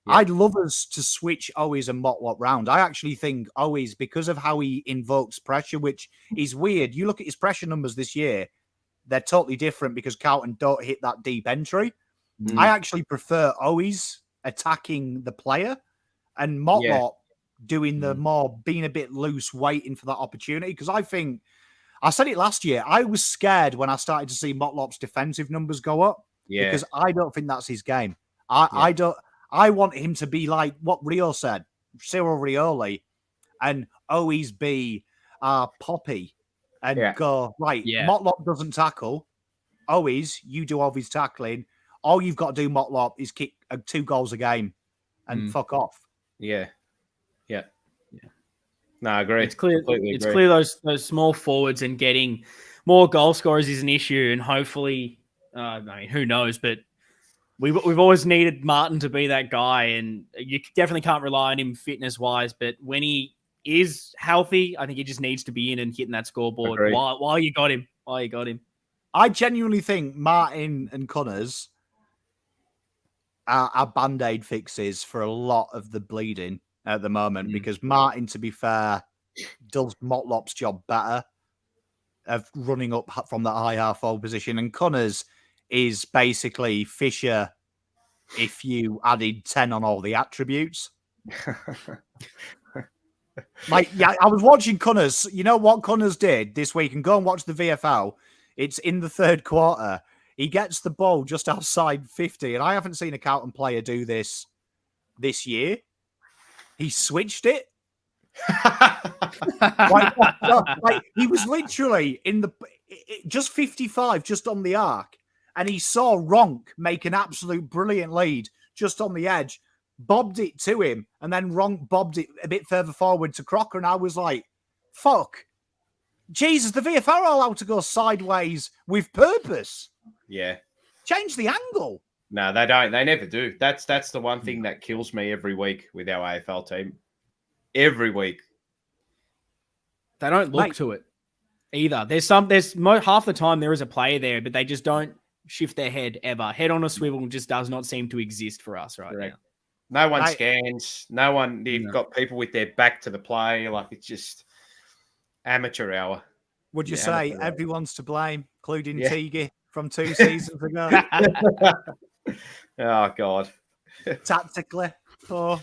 Yeah. I'd love us to switch Owies and Motlop round. I actually think Owies, because of how he invokes pressure, which is weird. You look at his pressure numbers this year, they're totally different because Carlton don't hit that deep entry. I actually prefer Owies attacking the player and Motlop doing the more, being a bit loose, waiting for that opportunity. Because I think, I said it last year, I was scared when I started to see Motlop's defensive numbers go up. Yeah. Because I don't think that's his game. I want him to be like what Rio said, Cyril Rioli, and always be Poppy and go, right, Motlop doesn't tackle. Always, you do all his tackling. All you've got to do, Motlop, is kick 2 goals a game and fuck off. Yeah. Yeah. No, I agree. It's clear. It's clear those small forwards and getting more goal scorers is an issue, and hopefully, I mean, who knows? But we've always needed Martin to be that guy, and you definitely can't rely on him fitness wise. But when he is healthy, I think he just needs to be in and hitting that scoreboard while you got him. I genuinely think Martin and Connors are band-aid fixes for a lot of the bleeding at the moment, because Martin, to be fair, does Motlop's job better of running up from that high half-forward position, and Connors is basically Fisher if you added 10 on all the attributes. I was watching Connors. You know what Connors did this week? And go and watch the VFL. It's in the third quarter. He gets the ball just outside 50, and I haven't seen a Carlton player do this year. He switched it. He was literally in just 55, just on the arc. And he saw Ronk make an absolute brilliant lead just on the edge, bobbed it to him, and then Ronk bobbed it a bit further forward to Crocker. And I was like, fuck. Jesus, the VFR are allowed to go sideways with purpose. Yeah. Change the angle. No, they don't. They never do. That's the one thing that kills me every week with our AFL team. Every week. They don't look to it either. There's half the time there is a player there, but they just don't shift their head ever. Head on a swivel just does not seem to exist for us right now. No one scans. No one. You've got people with their back to the play. Like, it's just amateur hour. Would you say everyone's to blame, including Teague from 2 seasons ago? Oh, God. Tactically. Well,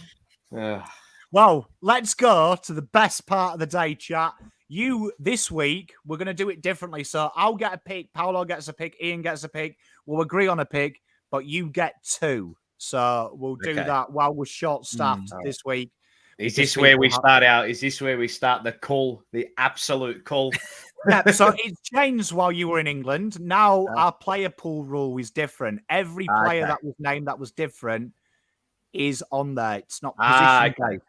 let's go to the best part of the day, chat. This week, we're going to do it differently. So I'll get a pick, Paolo gets a pick, Ian gets a pick. We'll agree on a pick, but you get 2. So we'll do that while we're short-staffed this week. Is this where we start out? Is this where we start the call, the absolute call? Yeah, so it's changed while you were in England. Now our player pool rule is different. Every player that was named that was different is on there. It's not position based.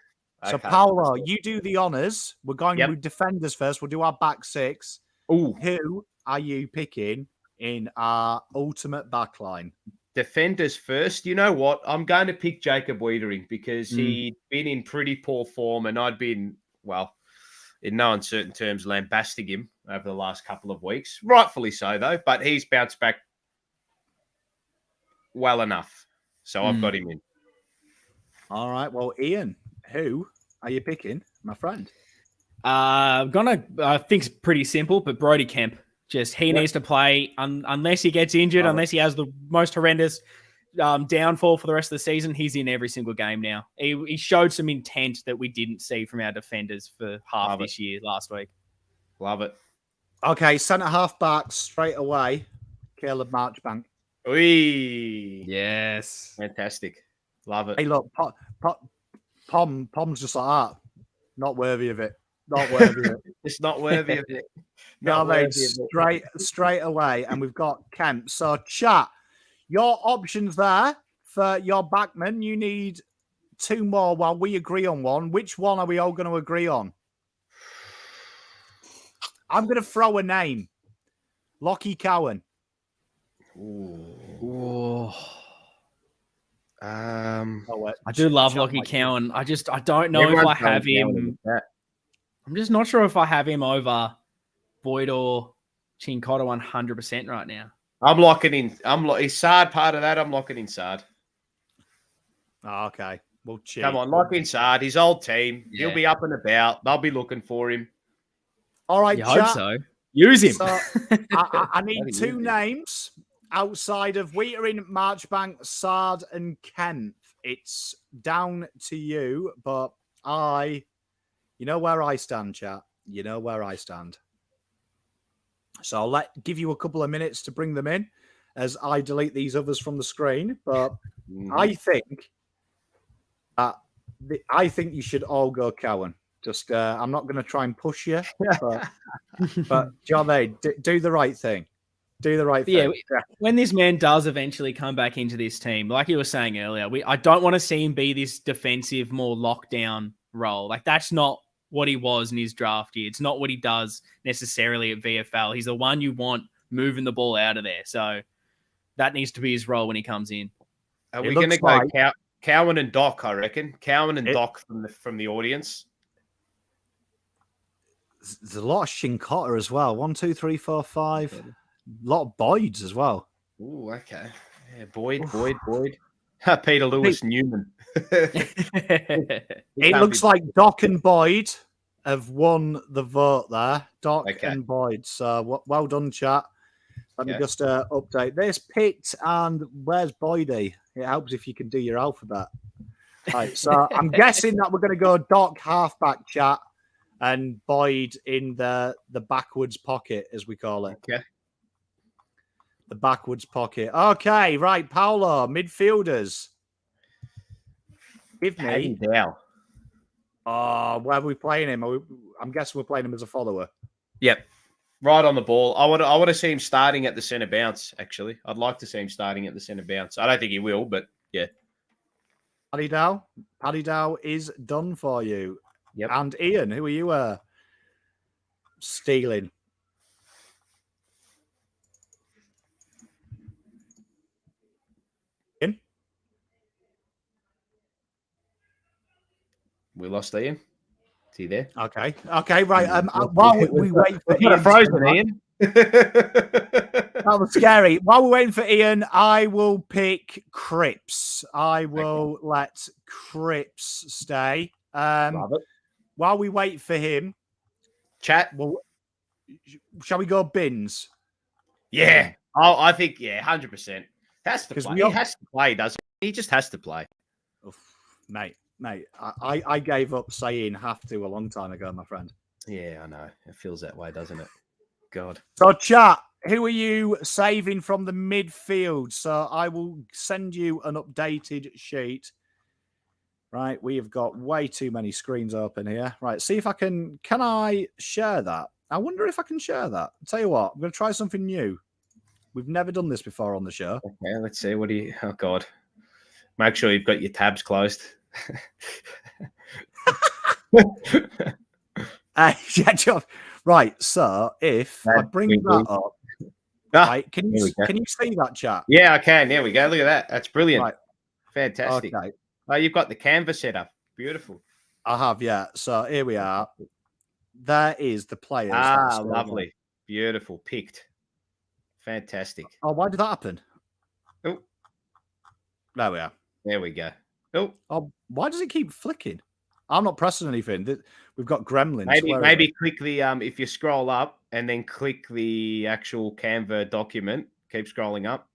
So, Paolo, you do the honours. We're going with defenders first. We'll do our back 6. Ooh. Who are you picking in our ultimate backline? defenders first. You know what? I'm going to pick Jacob Wiedering because he'd been in pretty poor form, and I'd been, well, in no uncertain terms, lambasting him over the last couple of weeks. Rightfully so, though, but he's bounced back well enough. So I've got him in. All right. Well, Ian, who are you picking, my friend? I think it's pretty simple, but Brodie Kemp. Just he needs to play unless he gets injured, unless he has the most horrendous downfall for the rest of the season. He's in every single game now. He showed some intent that we didn't see from our defenders for half this year last week. Love it. Okay, centre half back straight away. Caleb Marchbank. Wee. Yes. Fantastic. Love it. Hey, look, Pom's just like that. Not worthy of it. Not worthy of it. It's not worthy of it. No, mate, straight away. And we've got Kemp. So, chat, your options there for your backman. You need 2 more while we agree on one. Which one are we all going to agree on? I'm going to throw a name. Lockie Cowan. Ooh. I do love Lockie Cowan. I don't know if I have him. I'm just not sure if I have him over Boyd or Chincotta 100% right now. I'm locking in. Is Sard part of that? I'm locking in Sard. Oh, okay. Well, come on, lock in Sard. His old team. Yeah. He'll be up and about. They'll be looking for him. All right, you hope so. Use him. So, I need 2 names outside of Wiedering, Marchbank, Sard, and Kemp. It's down to you, but you know where I stand, chat. You know where I stand. So I'll give you a couple of minutes to bring them in as I delete these others from the screen. But I think you should all go Cowan. Just I'm not going to try and push you, but John, do the right thing. Do the right thing. Yeah, when this man does eventually come back into this team, like you were saying earlier, I don't want to see him be this defensive, more lockdown role. Like that's not what he was in his draft year. It's not what he does necessarily at VFL. He's the one you want moving the ball out of there. So that needs to be his role when he comes in. Are we going to go Cowan and Doc, I reckon? Cowan and Doc from the audience. There's a lot of Chincotta as well. 1, 2, 3, 4, 5. A lot of Boyds as well. Ooh, okay. Yeah, Boyd. Peter Lewis Newman. It looks like Doc and Boyd have won the vote there. Doc and Boyd. So well done, chat. Let me just update this. Picked and where's Boydie? It helps if you can do your alphabet. Right, so I'm guessing that we're going to go Doc halfback, chat, and Boyd in the backwards pocket, as we call it. Okay. The backwards pocket. Okay, right, Paolo, midfielders. Give me. Daniell. Oh, where are we playing him? I'm guessing we're playing him as a follower. Yep. Right on the ball. I want to see him starting at the centre bounce, actually. I'd like to see him starting at the centre bounce. I don't think he will, but yeah. Paddy Dow is done for you. Yep. And Ian, who are you stealing? Ian? We lost Ian. Is he there? Okay, right. While we wait for Ian, frozen, Ian. That was scary. While we're waiting for Ian, I will pick Cripps. I will let Cripps stay. While we wait for him, chat. Well, shall we go Bins? Yeah. Oh, I think 100%. Has to play. He has to play, doesn't he? He just has to play. Oof, mate. I gave up saying have to a long time ago, my friend. Yeah, I know. It feels that way, doesn't it? God. So, chat, who are you saving from the midfield? So I will send you an updated sheet. Right, we have got way too many screens open here. Right, see if I can I share that? I wonder if I can share that. I'll tell you what, I'm going to try something new. We've never done this before on the show. Okay, let's see. Oh, God. Make sure you've got your tabs closed. Right, so if I bring that up, Right? Can there you we go. see that, chat? Yeah, I can. There we go. Look at that. That's brilliant. Right. Fantastic. Okay. Oh, you've got the canvas set up. Beautiful. I have, yeah. So here we are. There is the players. that are still Lovely. on. Beautiful. Picked. Fantastic. Oh, why did that happen? Oh, There we are. there we go. Oh, why does it keep flicking? I'm not pressing anything. We've got gremlins. Maybe click the if you scroll up and then click the actual Canva document. Keep scrolling up.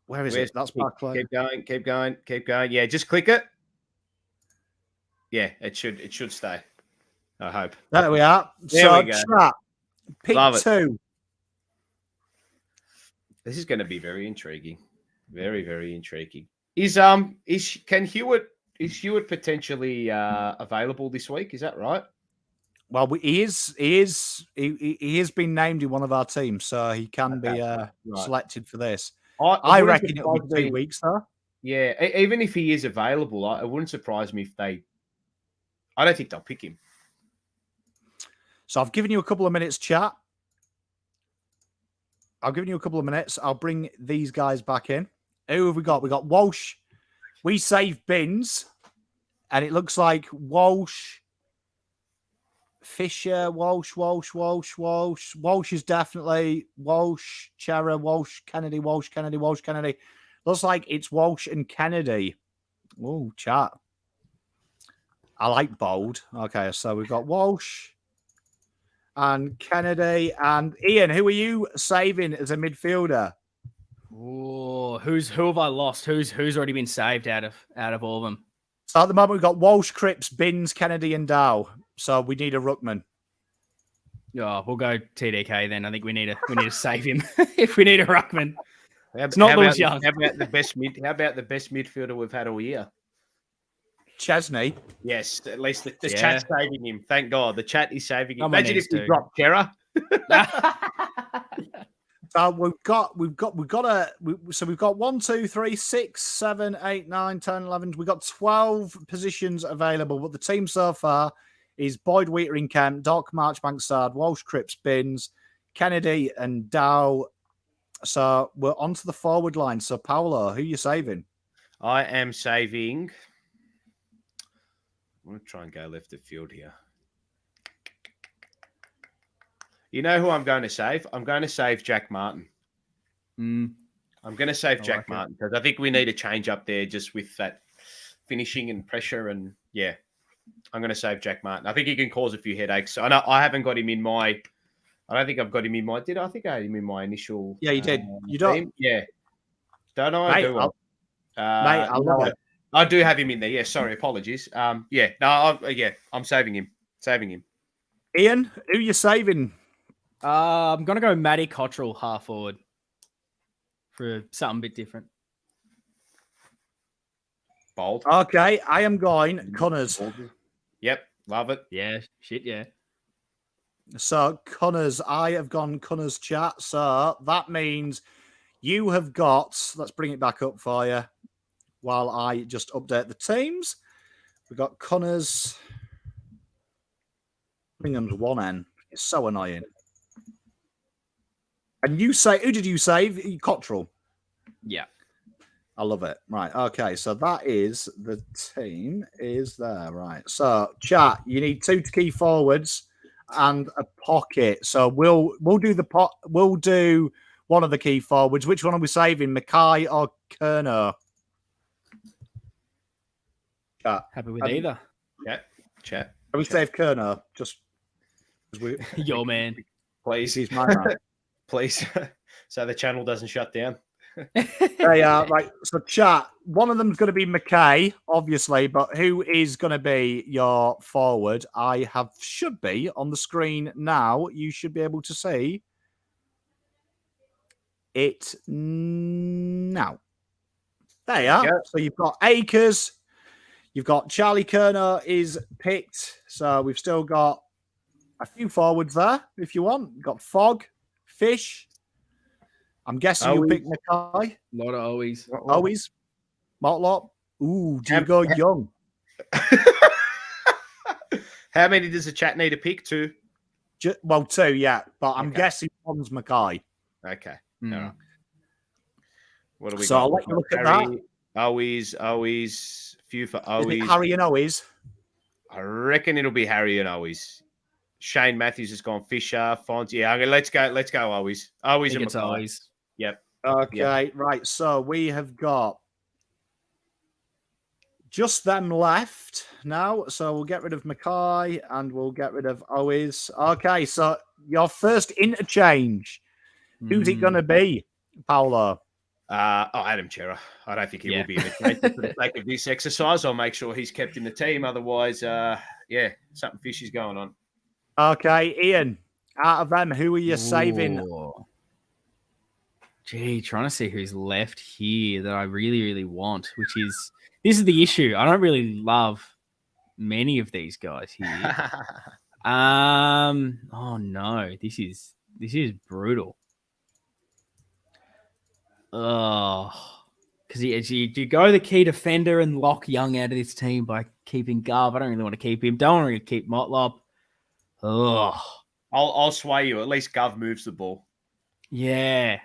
Where's it? That's backlight. Keep going. Yeah, just click it. Yeah, it should stay. I hope. There we are. There we go. Chat, pick Love it. 2. This is going to be very intriguing. Very, very intriguing. Is Hewitt potentially available this week? Is that right? Well, he has been named in one of our teams, so he can be selected for this. I reckon it'll be 2 weeks, though. Yeah, even if he is available, it wouldn't surprise me if they. I don't think they'll pick him. So I've given you a couple of minutes, chat. I've given you a couple of minutes. I'll bring these guys back in. Who have we got? We got Walsh. We saved Bins, and it looks like Walsh, Fisher, Walsh is definitely Walsh, Chera, Walsh, Kennedy. Looks like it's Walsh and Kennedy. Oh, chat. I like bold. Okay, so we've got Walsh and Kennedy and Ian. Who are you saving as a midfielder? Oh, who have I lost? Who's already been saved out of all of them? So at the moment we've got Walsh, Cripps, Bins, Kennedy, and Dow. So we need a ruckman. Oh, we'll go TDK then. I think we need to save him if we need a ruckman. It's not Lewis Young. How about the best midfielder we've had all year? Chesney. Yes, at least the chat's saving him. Thank God, the chat is saving him. Imagine if we dropped Chera. So we've got 1, 2, 3, 6, 7, 8, 9, 10, 11. We've got 12 positions available, but the team so far is Boyd Wheater in Kent, Doc, Marchbank Sard, Walsh, Cripps, Bins, Kennedy, and Dow. So we're onto the forward line. So Paolo, who are you saving? I am saving. I'm going to try and go left of field here. You know who I'm going to save? I'm going to save Jack Martin. I'm going to save Jack Martin because I think we need a change up there just with that finishing and pressure. And yeah, I'm going to save Jack Martin. I think he can cause a few headaches. I know I haven't got him in my. I don't think I've got him in my. Did I think I had him in my initial? Yeah, you did. You don't. Yeah. Don't know. I do. I love it. I do have him in there. Yeah. Sorry. Apologies. Yeah. No. I'm saving him. Ian, who are you saving? I'm going to go Matty Cottrell, half forward, for something a bit different. Bold. Okay, I am going Connors. Yep, love it. Yeah, shit, yeah. So Connors, I have gone Connors, chat. So that means you have got, let's bring it back up for you while I just update the teams. We've got Connors. Bingham's 1N. It's so annoying. And you say, who did you save? Cottrell. Yeah. I love it. Right. Okay. So that is the team is there. Right. So chat, you need 2 key forwards and a pocket. So we'll do one of the key forwards. Which one are we saving? Mackay or Kerner? Happy with either. Chat. Can we save Kerner? Just your man. Please. He's my man. Please. So the channel doesn't shut down. They are right. So chat, one of them's going to be Mackay, obviously, but who is going to be your forward? Should be on the screen now. You should be able to see it now. There you are. Yeah. So you've got Akers, you've got Charlie Kerner is picked. So we've still got a few forwards there if you want. You've got Fogg, Fish. I'm guessing you pick Mackay. Not always. Always. Motlop. Ooh, do you go young? How many does the chat need to pick? 2? Well, 2, yeah. But I'm guessing one's Mackay. Okay. Mm. All right. What do we So got? I'll let you look at that. Owies. Few for Is it Owies. Harry and Owies? I reckon it'll be Harry and Owies. Shane Matthews has gone Fisher. Fonts. Yeah, okay, let's go. Let's go, Owies. Owies and It's Mackay. always. Yep. Okay, right. So we have got just them left now. So we'll get rid of Mackay and we'll get rid of Owies. Okay, so your first interchange. Who's it going to be, Paolo? Adam Chera. I don't think he will be in the team for the sake of this exercise. I'll make sure he's kept in the team. Otherwise, something fishy's going on. Okay, Ian, out of them, who are you saving? Gee, trying to see who's left here that I really, really want, this is the issue. I don't really love many of these guys here. Oh no, this is brutal. Oh, because you go the key defender and lock Young out of this team by keeping Garv. I don't really want to keep him. Don't want to keep Motlop. Oh, I'll sway you. At least Gov moves the ball. Yeah.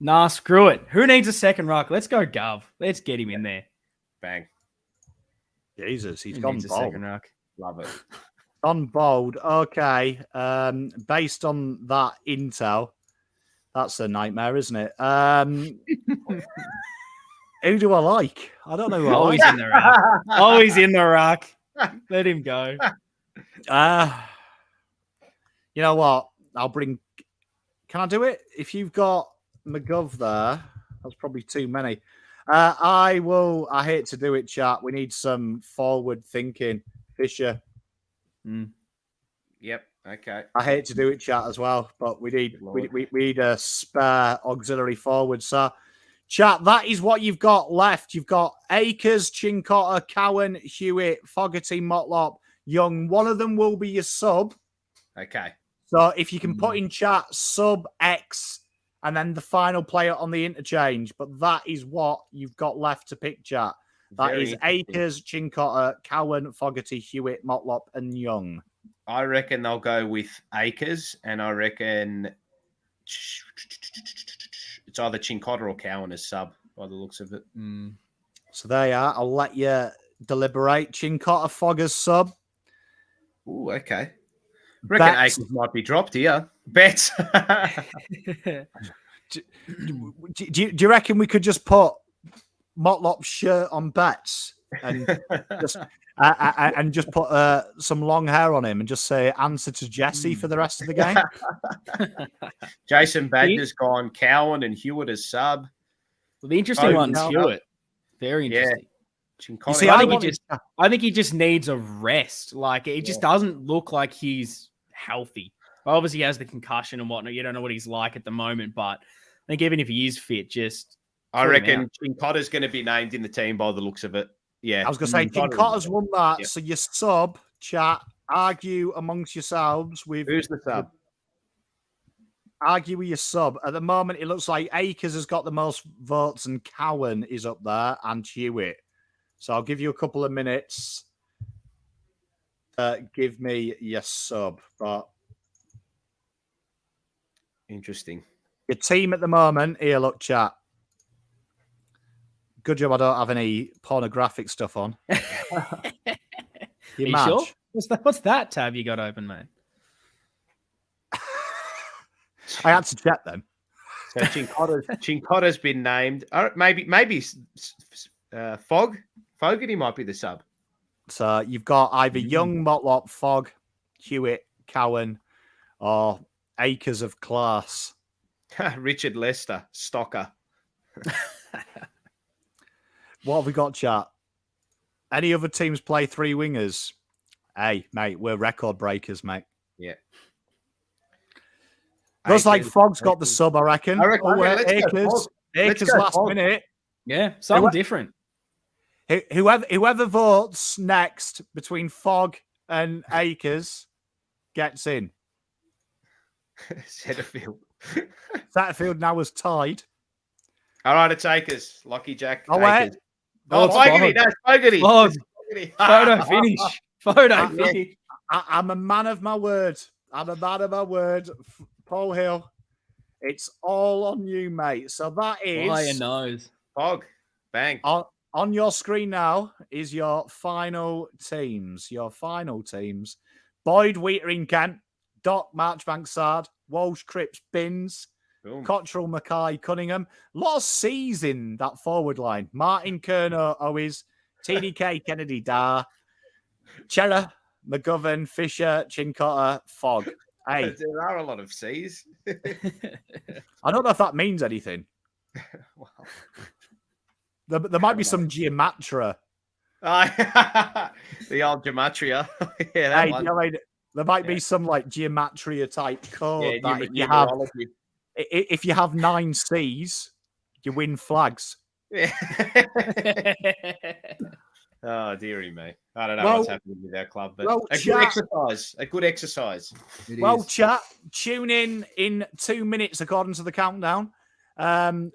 Nah, screw it. Who needs a second ruck? Let's go Gov. Let's get him in there. Bang. Jesus, he's Who gone needs a bold. second ruck? Love it. Gone bold. Okay. Based on that intel, that's a nightmare, isn't it? Who do I like? I don't know who I Always like. in the ruck. Always in the ruck. Let him go. You know what? I'll bring. Can I do it? If you've got McGov there, that's probably too many. I will. I hate to do it, chat. We need some forward thinking. Fisher. Yep. Okay. I hate to do it, chat, as well, but we need a spare auxiliary forward. So, chat, that is what you've got left. You've got Akers, Chincotta, Cowan, Hewitt, Fogarty, Motlop, Young. One of them will be your sub. Okay. So if you can put in chat sub X and then the final player on the interchange, but that is what you've got left to pick, chat. That is Akers, Chincotta, Cowan, Fogarty, Hewitt, Motlop, and Young. I reckon they'll go with Akers, and I reckon it's either Chincotta or Cowan as sub by the looks of it. So there you are. I'll let you deliberate. Chincotta, Foggers sub. Ooh, okay. Reckon Akers might be dropped here. Bets. do you reckon we could just put Motlop's shirt on bets and just put some long hair on him and just say answer to Jesse for the rest of the game? Jason Badger's gone Cowan and Hewitt as sub. Well, the interesting one's Hewitt. Very interesting. You see, I think he just needs a rest. Like it just doesn't look like he's healthy. Well, obviously, he has the concussion and whatnot. You don't know what he's like at the moment, but I think even if he is fit, I reckon Chincotta's going to be named in the team by the looks of it. Yeah, I was going to say Chincotta's won that. Yeah. So your sub chat, argue amongst yourselves with who's the sub. Argue with your sub. At the moment, it looks like Akers has got the most votes, and Cowan is up there, and Hewitt. So I'll give you a couple of minutes. Give me your sub. But interesting. Your team at the moment, here, look, chat. Good job I don't have any pornographic stuff on. You sure? What's that tab you got open, mate? I had to check them. So Chincotta's been named. Maybe Fogarty might be the sub. So you've got either Young, Motlop, Fogg, Hewitt, Cowan, or Acres of Class. Richard Lester, Stocker. What have we got, chat? Any other teams play three wingers? Hey, mate, we're record breakers, mate. Yeah. Looks like Fogg's got the sub, I reckon. Acres last minute. Yeah, something different. Whoever votes next between Fogg and Akers gets in. Setterfield. Setterfield now is tied. All right, it's Akers. Lucky Jack. Oh, wait. Fogarty. No, Fogarty. Photo finish. Photo finish. I'm a man of my word. I'm a man of my word. Paul Hill. It's all on you, mate. So that is Fly your nose. Fog. Bang. on your screen now is your final teams. Your final teams. Boyd, Wheatering, Kent, Doc, Marchbank, Sard, Walsh, Cripps, Binns, Boom. Cottrell, Mackay, Cunningham. A lot of C's in that forward line. Martin, Kerner, Owis, TDK, Kennedy, Dar, Chera, McGovern, Fisher, Chincotta, Fogg. Hey, There are a lot of C's. I don't know if that means anything. Wow. There might be some gematria. The old gematria. Yeah, that Hey, one. you know, like, there might be some like gematria type code Yeah, that numerology. if you have 9 C's, you win flags. Yeah. Oh, dearie me. I don't know Well- what's happening with our club, but well, a good chat- exercise. A good exercise. It Well, is. chat, tune in 2 minutes according to the countdown.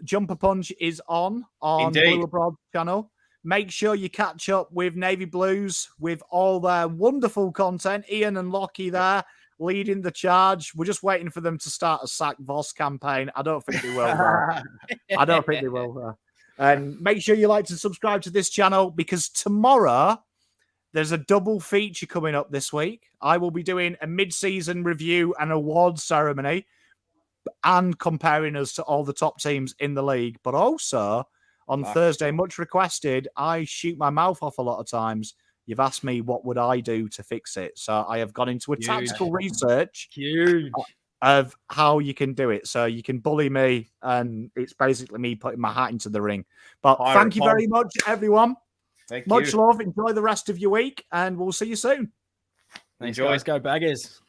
Jumper Punch is on Indeed. Blue Abroad channel. Make sure you catch up with Navy Blues with all their wonderful content. Ian and Lockie there leading the charge. We're just waiting for them to start a Sack Voss campaign. I don't think they will. I don't think they will. And make sure you like to subscribe to this channel because tomorrow there's a double feature coming up this week. I will be doing a mid-season review and awards ceremony and comparing us to all the top teams in the league. But also on Thursday, much requested, I shoot my mouth off a lot of times. You've asked me what would I do to fix it. So I have gone into a Huge. tactical research Huge. of how you can do it. So you can bully me, and it's basically me putting my hat into the ring. But thank you very much, everyone. Thank Much you. love. Enjoy the rest of your week, and we'll see you soon. Thanks, Enjoy. guys. Go Baggers.